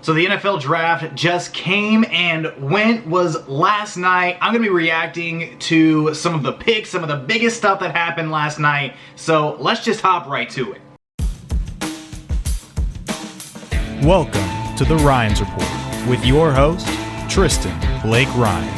So the NFL draft just came and went, was last night. I'm going to be reacting to some of the picks, some of the biggest stuff that happened last night. So let's just hop right to it. Welcome to the Rines Report with your host, Tristan Blake Rines.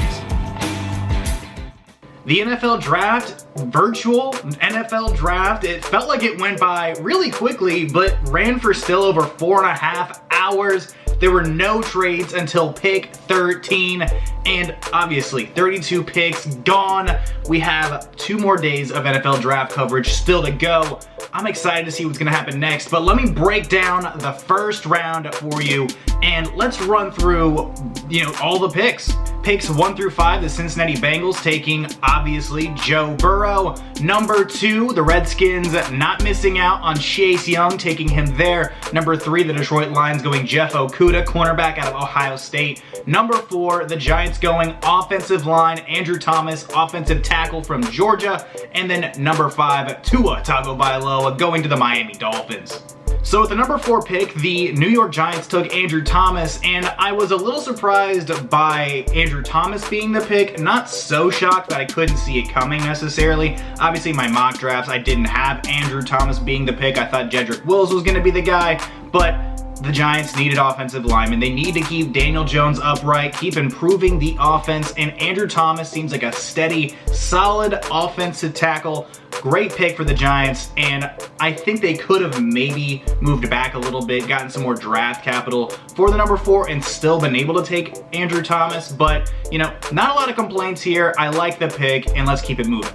The NFL draft, virtual NFL draft, it felt like it went by really quickly, but ran for still over 4.5 hours. There were no trades until pick 13, and obviously 32 picks gone. We have 2 more days of NFL draft coverage still to go. I'm excited to see what's going to happen next, but let me break down the first round for you, and let's run through, all the picks. Picks 1 through 5, the Cincinnati Bengals taking, obviously, Joe Burrow. Number 2, the Redskins not missing out on Chase Young, taking him there. Number 3, the Detroit Lions going Jeff Okudah, cornerback out of Ohio State. Number 4, the Giants going offensive line, Andrew Thomas, offensive tackle from Georgia. And then number 5, Tua Tagovailoa going to the Miami Dolphins. So with the number 4 pick, the New York Giants took Andrew Thomas, and I was a little surprised by Andrew Thomas being the pick. Not so shocked that I couldn't see it coming necessarily. Obviously, my mock drafts, I didn't have Andrew Thomas being the pick. I thought Jedrick Wills was going to be the guy, but the Giants needed offensive linemen. They need to keep Daniel Jones upright, keep improving the offense, and Andrew Thomas seems like a steady, solid offensive tackle. Great pick for the Giants, and I think they could have maybe moved back a little bit, gotten some more draft capital for the number 4, and still been able to take Andrew Thomas, but, not a lot of complaints here. I like the pick, and let's keep it moving.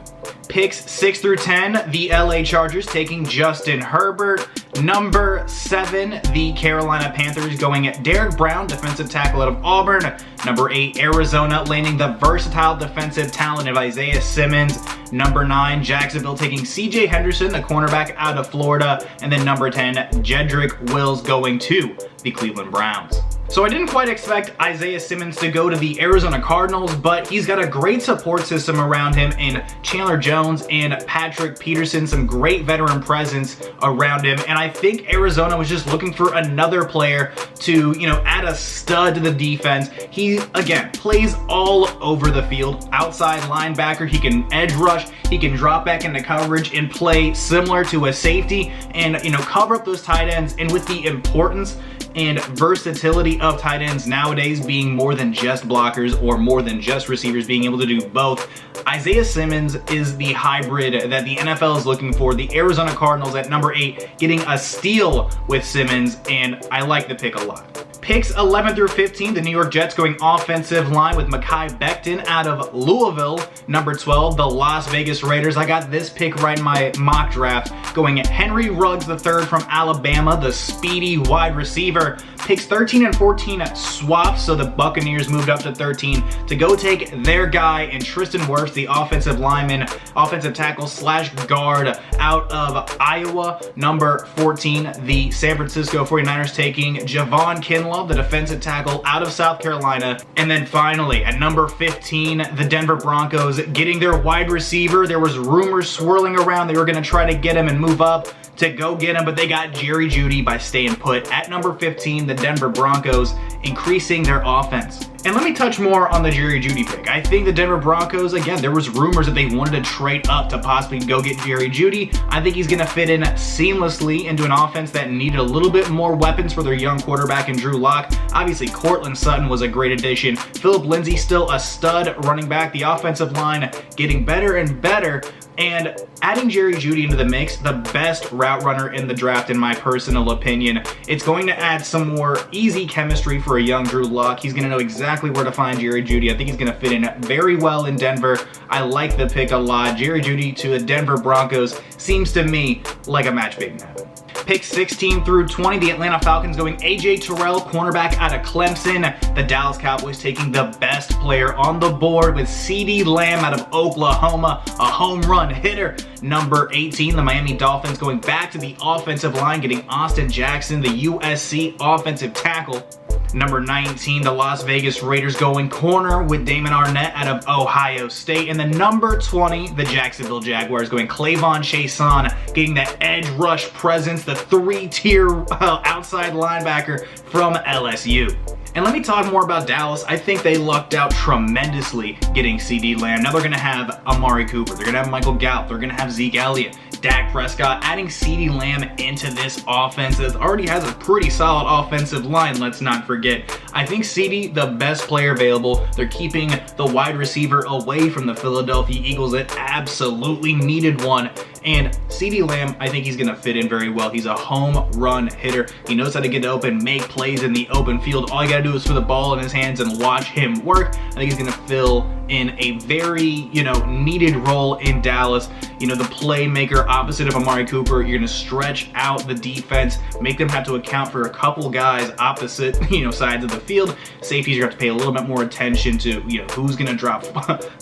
Picks 6 through 10, the LA Chargers taking Justin Herbert. Number 7, the Carolina Panthers going at Derek Brown, defensive tackle out of Auburn. Number 8, Arizona landing the versatile defensive talent of Isaiah Simmons. Number 9, Jacksonville taking CJ Henderson, the cornerback out of Florida. And then number 10, Jedrick Wills going to the Cleveland Browns. So I didn't quite expect Isaiah Simmons to go to the Arizona Cardinals, but he's got a great support system around him in Chandler Jones and Patrick Peterson, some great veteran presence around him. And I think Arizona was just looking for another player to, add a stud to the defense. He, again, plays all over the field. Outside linebacker, he can edge rush, he can drop back into coverage and play similar to a safety and, cover up those tight ends. And with the importance and versatility of tight ends nowadays being more than just blockers or more than just receivers, being able to do both, Isaiah Simmons is the hybrid that the NFL is looking for. The Arizona Cardinals at number 8 getting a steal with Simmons, and I like the pick a lot. Picks 11 through 15, the New York Jets going offensive line with Mekhi Becton out of Louisville. Number 12, the Las Vegas Raiders. I got this pick right in my mock draft, going at Henry Ruggs III from Alabama, the speedy wide receiver. Picks 13 and 14 swapped, so the Buccaneers moved up to 13 to go take their guy in Tristan Wirfs, the offensive lineman, offensive tackle / guard out of Iowa. Number 14, the San Francisco 49ers taking Javon Kinlaw, the defensive tackle out of South Carolina. And then finally, at number 15, the Denver Broncos getting their wide receiver. There was rumors swirling around they were going to try to get him and move up to go get him, but they got Jerry Jeudy by staying put. At number 15, the Denver Broncos increasing their offense. And let me touch more on the Jerry Jeudy pick. I think the Denver Broncos, again, there was rumors that they wanted to trade up to possibly go get Jerry Jeudy. I think he's going to fit in seamlessly into an offense that needed a little bit more weapons for their young quarterback in Drew Lock. Obviously, Cortland Sutton was a great addition. Phillip Lindsay still a stud running back. The offensive line getting better and better. And adding Jerry Jeudy into the mix, the best route runner in the draft in my personal opinion. It's going to add some more easy chemistry for a young Drew Lock. He's going to know exactly where to find Jerry Jeudy. I think he's going to fit in very well in Denver. I like the pick a lot. Jerry Jeudy to the Denver Broncos seems to me like a match made in heaven. Picks 16 through 20, the Atlanta Falcons going A.J. Terrell, cornerback out of Clemson. The Dallas Cowboys taking the best player on the board with CeeDee Lamb out of Oklahoma, a home run hitter. Number 18, the Miami Dolphins going back to the offensive line, getting Austin Jackson, the USC offensive tackle. Number 19, the Las Vegas Raiders going corner with Damon Arnett out of Ohio State. And then number 20, the Jacksonville Jaguars going Clavon Chason, getting that edge rush presence, the three-tier outside linebacker from LSU. And let me talk more about Dallas. I think they lucked out tremendously getting CeeDee Lamb. Now they're going to have Amari Cooper. They're going to have Michael Gallup. They're going to have Zeke Elliott, Dak Prescott. Adding CeeDee Lamb into this offense that already has a pretty solid offensive line, let's not forget. I think CeeDee, the best player available. They're keeping the wide receiver away from the Philadelphia Eagles that absolutely needed one. And CeeDee Lamb, I think he's going to fit in very well. He's a home run hitter. He knows how to get open, make plays in the open field. All you got to do is put the ball in his hands and watch him work. I think he's going to fill in a very, needed role in Dallas. The playmaker opposite of Amari Cooper. You're going to stretch out the defense, make them have to account for a couple guys opposite, sides of the field. Safeties, you have to pay a little bit more attention to, who's going to drop,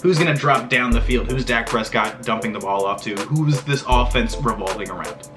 who's going to drop down the field, who's Dak Prescott dumping the ball off to, who's this offense revolving around.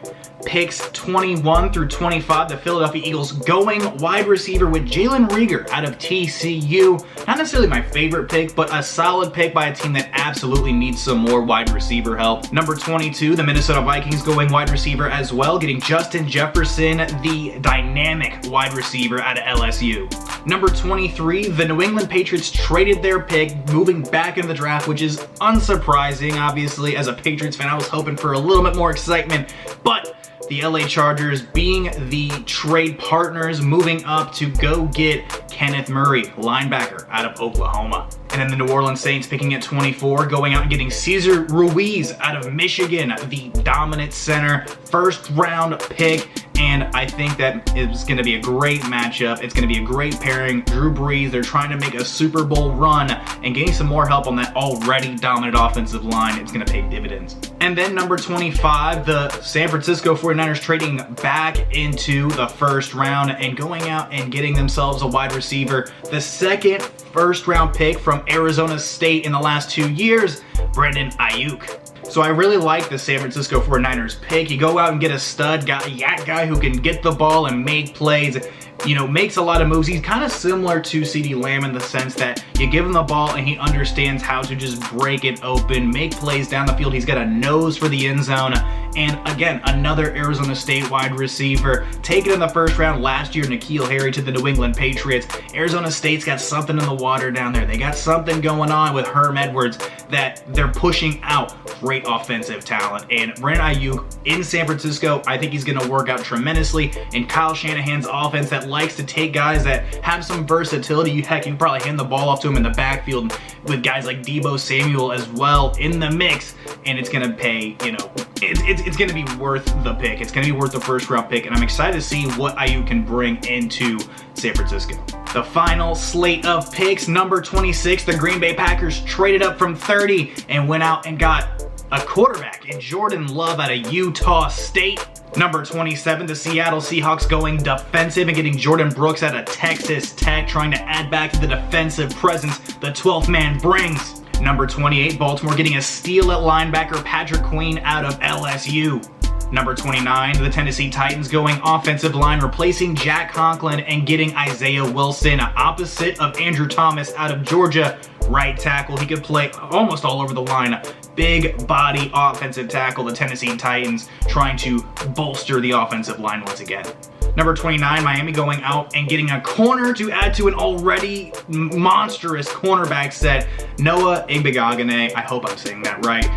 Picks 21 through 25, the Philadelphia Eagles going wide receiver with Jalen Reagor out of TCU. Not necessarily my favorite pick, but a solid pick by a team that absolutely needs some more wide receiver help. Number 22, the Minnesota Vikings going wide receiver as well, getting Justin Jefferson, the dynamic wide receiver out of LSU. Number 23, the New England Patriots traded their pick, moving back in the draft, which is unsurprising. Obviously, as a Patriots fan, I was hoping for a little bit more excitement, but the LA Chargers being the trade partners, moving up to go get Kenneth Murray, linebacker out of Oklahoma. And then the New Orleans Saints picking at 24, going out and getting Cesar Ruiz out of Michigan, the dominant center, first round pick. And I think that it's going to be a great matchup. It's going to be a great pairing. Drew Brees, they're trying to make a Super Bowl run, and getting some more help on that already dominant offensive line, it's going to pay dividends. And then number 25, the San Francisco 49ers trading back into the first round and going out and getting themselves a wide receiver. The second first round pick from Arizona State in the last 2 years, Brandon Aiyuk. So I really like the San Francisco 49ers pick. You go out and get a stud guy, yak guy who can get the ball and make plays, makes a lot of moves. He's kind of similar to CeeDee Lamb in the sense that you give him the ball and he understands how to just break it open, make plays down the field. He's got a nose for the end zone. And again, another Arizona State wide receiver. Taken in the first round last year, N'Keal Harry to the New England Patriots. Arizona State's got something in the water down there. They got something going on with Herm Edwards that they're pushing out great offensive talent. And Brandon Aiyuk in San Francisco, I think he's going to work out tremendously. And Kyle Shanahan's offense that likes to take guys that have some versatility. Heck, you can probably hand the ball off to him in the backfield with guys like Deebo Samuel as well in the mix. And it's going to pay, it's going to be worth the pick. It's going to be worth the first round pick. And I'm excited to see what Aiyuk can bring into San Francisco. The final slate of picks, number 26, the Green Bay Packers traded up from 30 and went out and got a quarterback in Jordan Love out of Utah State. Number 27, the Seattle Seahawks going defensive and getting Jordan Brooks out of Texas Tech, trying to add back to the defensive presence the 12th man brings. Number 28, Baltimore getting a steal at linebacker Patrick Queen out of LSU. Number 29, the Tennessee Titans going offensive line, replacing Jack Conklin and getting Isaiah Wilson, opposite of Andrew Thomas out of Georgia, right tackle. He could play almost all over the line. Big body offensive tackle, the Tennessee Titans trying to bolster the offensive line once again. Number 29, Miami going out and getting a corner to add to an already monstrous cornerback set, Noah Igbinoghene. I hope I'm saying that right.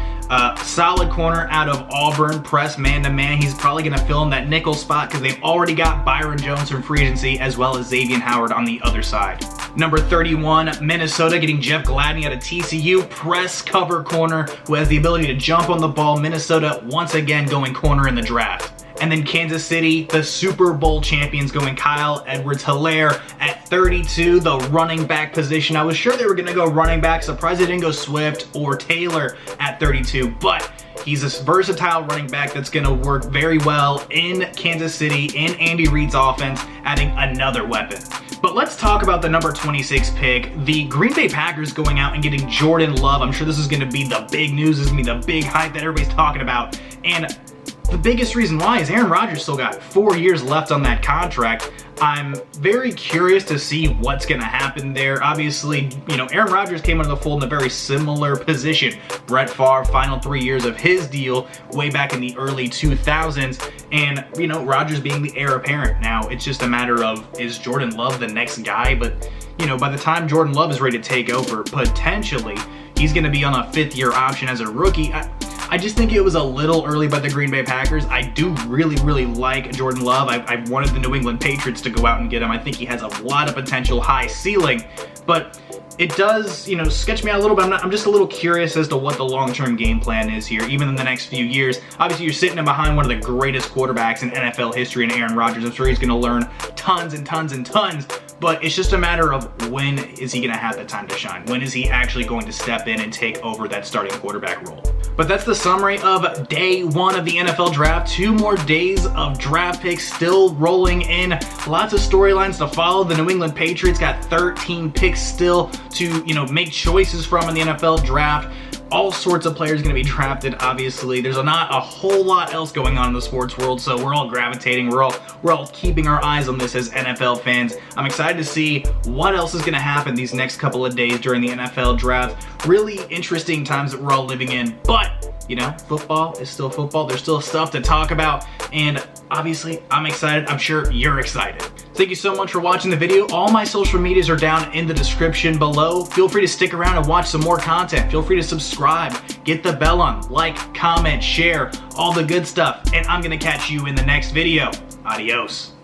Solid corner out of Auburn, press man-to-man. He's probably going to fill in that nickel spot because they've already got Byron Jones from free agency as well as Xavier Howard on the other side. Number 31, Minnesota getting Jeff Gladney out of TCU, press cover corner who has the ability to jump on the ball. Minnesota once again going corner in the draft. And then Kansas City, the Super Bowl champions, going Kyle Edwards-Helaire at 32, the running back position. I was sure they were going to go running back. Surprised they didn't go Swift or Taylor at 32, but he's a versatile running back that's going to work very well in Kansas City, in Andy Reid's offense, adding another weapon. But let's talk about the number 26 pick. The Green Bay Packers going out and getting Jordan Love. I'm sure this is going to be the big news. This is going to be the big hype that everybody's talking about. And the biggest reason why is Aaron Rodgers still got 4 years left on that contract. I'm very curious to see what's going to happen there. Obviously, Aaron Rodgers came into the fold in a very similar position. Brett Favre, final 3 years of his deal way back in the early 2000s, and, Rodgers being the heir apparent. Now, it's just a matter of, is Jordan Love the next guy? But, by the time Jordan Love is ready to take over, potentially, he's going to be on a 5th-year option as a rookie. I just think it was a little early by the Green Bay Packers. I do really like Jordan Love. I wanted the New England Patriots to go out and get him. I think he has a lot of potential, high ceiling, but it does, sketch me out a little bit. I'm just a little curious as to what the long-term game plan is here, even in the next few years. Obviously, you're sitting in behind one of the greatest quarterbacks in NFL history in Aaron Rodgers. I'm sure he's going to learn tons and tons and tons, but it's just a matter of when is he going to have the time to shine? When is he actually going to step in and take over that starting quarterback role? But that's the summary of day 1 of the NFL draft. 2 more days of draft picks still rolling in. Lots of storylines to follow. The New England Patriots got 13 picks still to, make choices from in the NFL draft. All sorts of players going to be drafted, obviously. There's not a whole lot else going on in the sports world, so we're all gravitating. We're all keeping our eyes on this as NFL fans. I'm excited to see what else is going to happen these next couple of days during the NFL draft. Really interesting times that we're all living in, but football is still football. There's still stuff to talk about, and obviously, I'm excited. I'm sure you're excited. Thank you so much for watching the video. All my social medias are down in the description below. Feel free to stick around and watch some more content. Feel free to subscribe, get the bell on, like, comment, share, all the good stuff, and I'm gonna catch you in the next video. Adios.